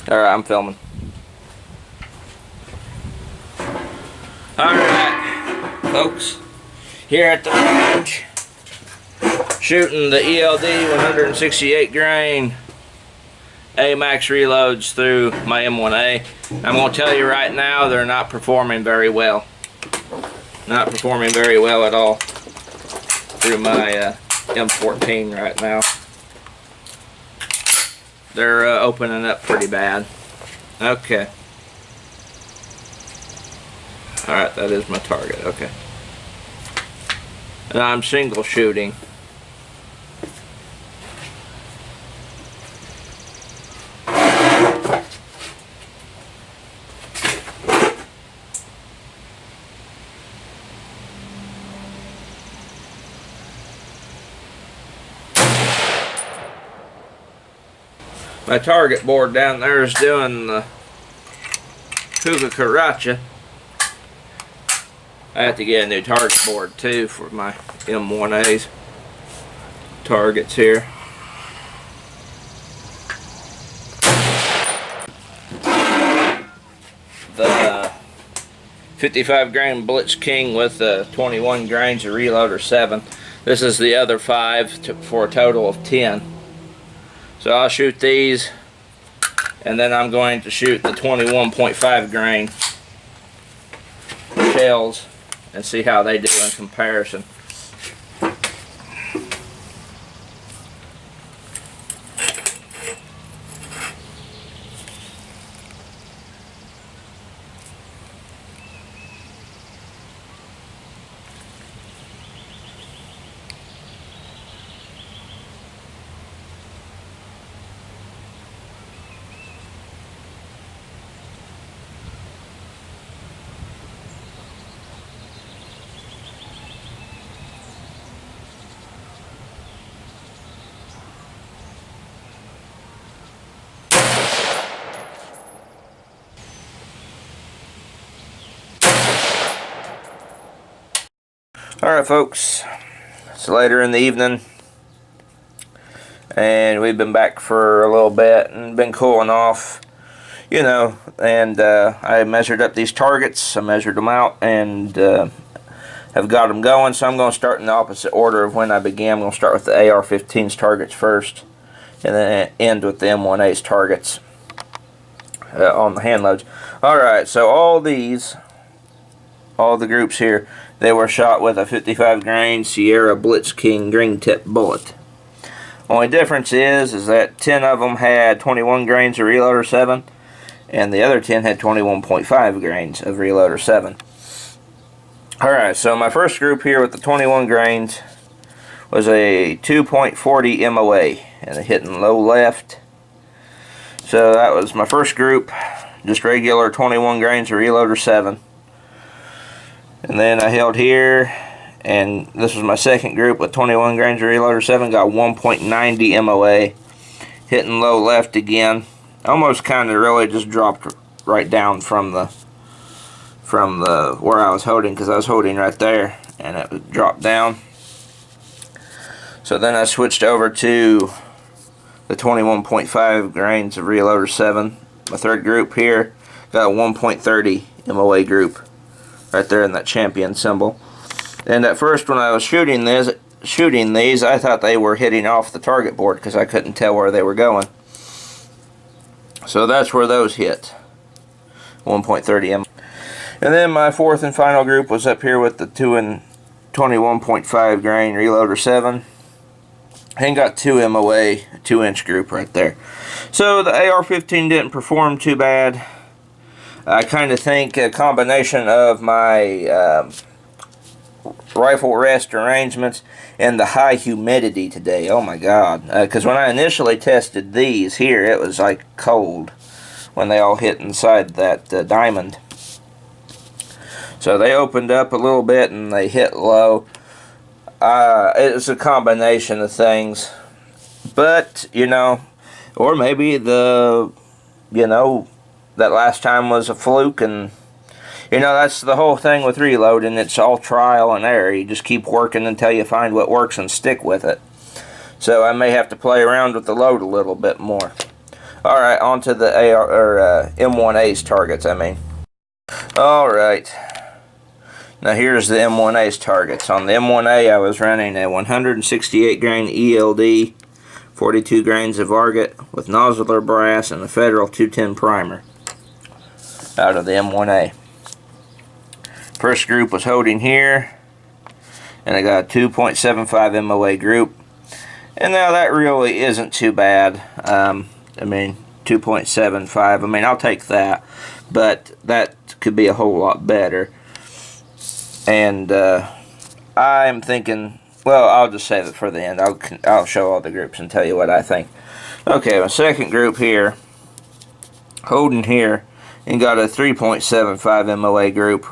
Alright, I'm filming. Alright, folks. Here at the range, shooting the ELD 168 grain AMAX reloads through my M1A. I'm going to tell you right now, they're not performing very well. Not performing very well at all through my M14 right now. They're opening up pretty bad. Okay. Alright, that is my target. Okay. And I'm single shooting. My target board down there is doing the Karacha. I have to get a new target board too for my M1A's targets here. The 55 grain Plisken with the 21 grains of reloader 7. This is the other 5 for a total of 10. So I'll shoot these, and then I'm going to shoot the 21.5 grain shells and see how they do in comparison. Alright folks, it's later in the evening and we've been back for a little bit and been cooling off, you know, and I measured up these targets. I measured them out and have got them going, so I'm going to start in the opposite order of when I began. I'm going to start with the AR-15's targets first and then end with the M1A's targets on the hand loads. Alright, so all the groups here, they were shot with a 55 grain Sierra Plisken green tip bullet. Only difference is that 10 of them had 21 grains of reloader 7 and the other 10 had 21.5 grains of reloader 7. Alright, so my first group here with the 21 grains was a 2.40 MOA and a hitting low left. So that was my first group, just regular 21 grains of reloader 7. And then I held here, and this was my second group with 21 grains of reloader 7, got 1.90 MOA, hitting low left again. Almost kind of really just dropped right down from the where I was holding, because I was holding right there, and it dropped down. So then I switched over to the 21.5 grains of reloader 7. My third group here got a 1.30 MOA group. Right there in that champion symbol. And at first when I was shooting these, I thought they were hitting off the target board because I couldn't tell where they were going. So that's where those hit. 1.30 M. And then my fourth and final group was up here with the 21.5 grain reloader 7. And got 2 MOA, 2-inch group right there. So the AR-15 didn't perform too bad. I kind of think a combination of my rifle rest arrangements and the high humidity today. Oh my God. Because when I initially tested these here, it was like cold when they all hit inside that diamond. So they opened up a little bit and they hit low. It's a combination of things. But, you know, or maybe that last time was a fluke, and you know, that's the whole thing with reloading. It's all trial and error. You just keep working until you find what works and stick with it. So I may have to play around with the load a little bit more. Alright, on to the M1A's targets, I mean. Alright. Now here's the M1A's targets. On the M1A I was running a 168 grain ELD, 42 grains of Argot with nodular brass and a Federal 210 primer out of the M1A. First group was holding here, and I got a 2.75 MOA group. And now that really isn't too bad. I mean, 2.75, I mean, I'll take that, but that could be a whole lot better. And I'm thinking, well, I'll just save it for the end. I'll show all the groups and tell you what I think. Okay, my second group here, holding here, and got a 3.75 MOA group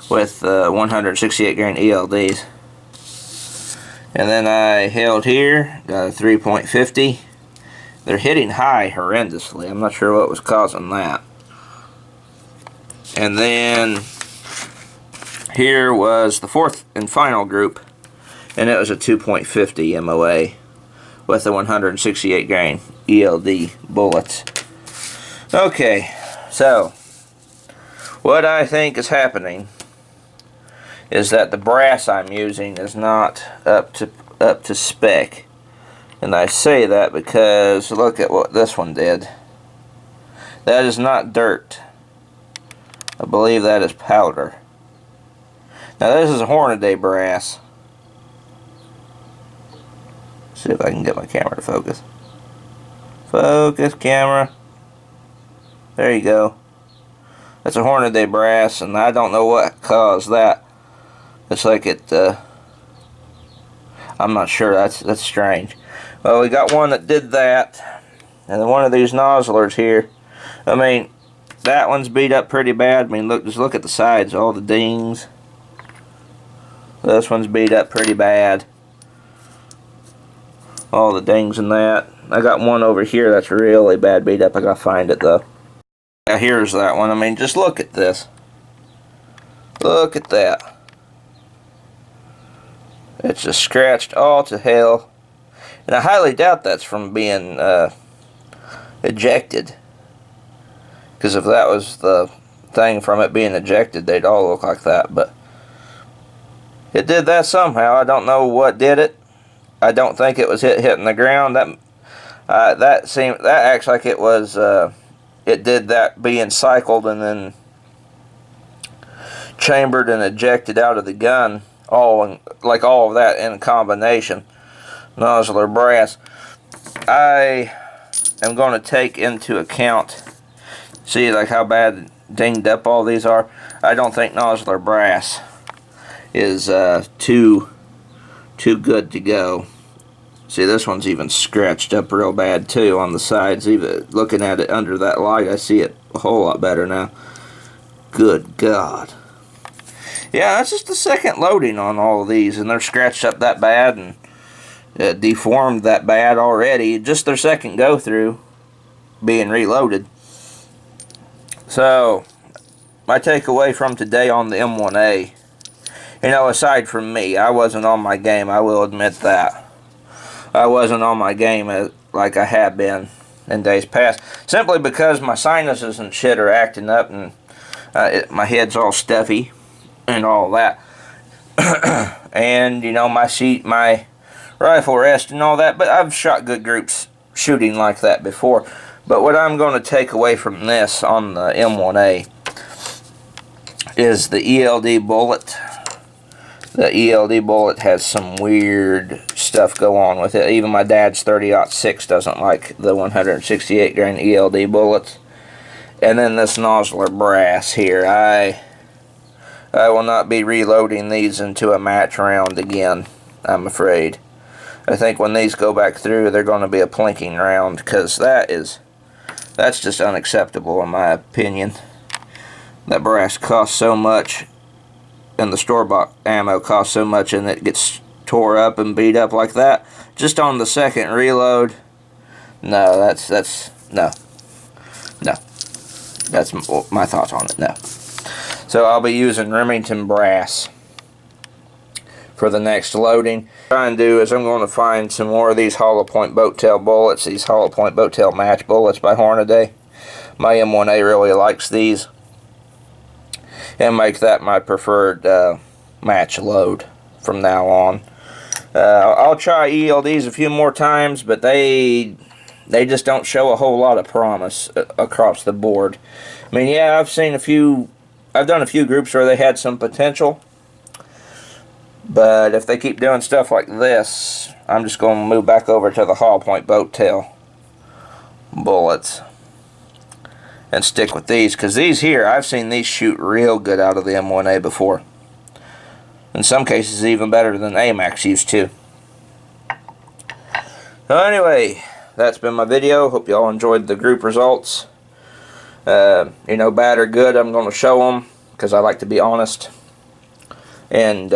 with 168 grain ELDs. And then I held here, got a 3.50. They're hitting high horrendously. I'm not sure what was causing that. And then here was the fourth and final group, and it was a 2.50 MOA with the 168 grain ELD bullets. Okay, so what I think is happening is that the brass I'm using is not up to spec. And I say that because look at what this one did. That is not dirt. I believe that is powder. Now this is a Hornady brass. See if I can get my camera to focus. Focus, camera. There you go. That's a Hornady brass, and I don't know what caused that. It's like it, I'm not sure. That's strange. Well, we got one that did that, and then one of these nozzlers here. I mean, that one's beat up pretty bad. I mean, just look at the sides, all the dings. This one's beat up pretty bad. All the dings in that. I got one over here that's really bad beat up. I gotta find it though. Now here's that one. I mean, just look at this. Look at that. It's just scratched all to hell. And I highly doubt that's from being ejected. Because if that was the thing from it being ejected, they'd all look like that. But it did that somehow. I don't know what did it. I don't think it was hitting the ground. That acts like it was. It did that being cycled and then chambered and ejected out of the gun. All of that in combination. Nodular brass. I am going to take into account, see like how bad dinged up all these are. I don't think nodular brass is too good to go. See, this one's even scratched up real bad too on the sides. Even looking at it under that light, I see it a whole lot better now. Good God. Yeah, that's just the second loading on all of these, and they're scratched up that bad and deformed that bad already. Just their second go through being reloaded. So my takeaway from today on the M1A, you know, aside from me, I wasn't on my game. I will admit that. I wasn't on my game like I have been in days past, simply because my sinuses and shit are acting up, and my head's all stuffy and all that. And you know, my rifle rest and all that. But I've shot good groups shooting like that before. But what I'm going to take away from this on the M1A is the ELD bullet. The ELD bullet has some weird stuff go on with it. Even my dad's 30-06 doesn't like the 168 grain ELD bullets. And then this nodular brass here. I will not be reloading these into a match round again, I'm afraid. I think when these go back through, they're going to be a plinking round, because that's just unacceptable in my opinion. That brass costs so much, and the store-bought ammo costs so much, and it gets tore up and beat up like that just on the second reload. No, that's no. That's my thoughts on it. No. So I'll be using Remington brass for the next loading. What I'm trying to do is I'm going to find some more of these hollow point boat tail bullets, these hollow point boat tail match bullets by Hornady. My M1A really likes these, and make that my preferred match load from now on. I'll try ELDs a few more times, but they just don't show a whole lot of promise across the board. I mean, yeah, I've done a few groups where they had some potential, but if they keep doing stuff like this, I'm just going to move back over to the hollow point boat tail bullets and stick with these, because these here, I've seen these shoot real good out of the M1A before. In some cases, even better than AMAX used to. So anyway, that's been my video. Hope you all enjoyed the group results. You know, bad or good, I'm going to show them, because I like to be honest. And,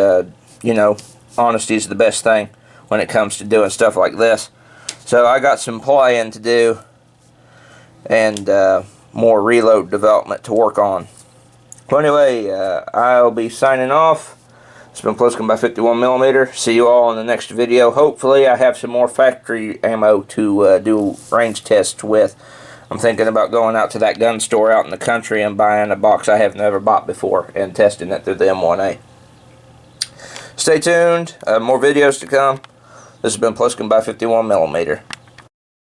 you know, honesty is the best thing when it comes to doing stuff like this. So I got some playing to do, and more reload development to work on. So anyway, I'll be signing off. It's been Plisken by 51mm. See you all in the next video. Hopefully I have some more factory ammo to do range tests with. I'm thinking about going out to that gun store out in the country and buying a box I have never bought before and testing it through the M1A. Stay tuned. More videos to come. This has been Plisken by 51mm.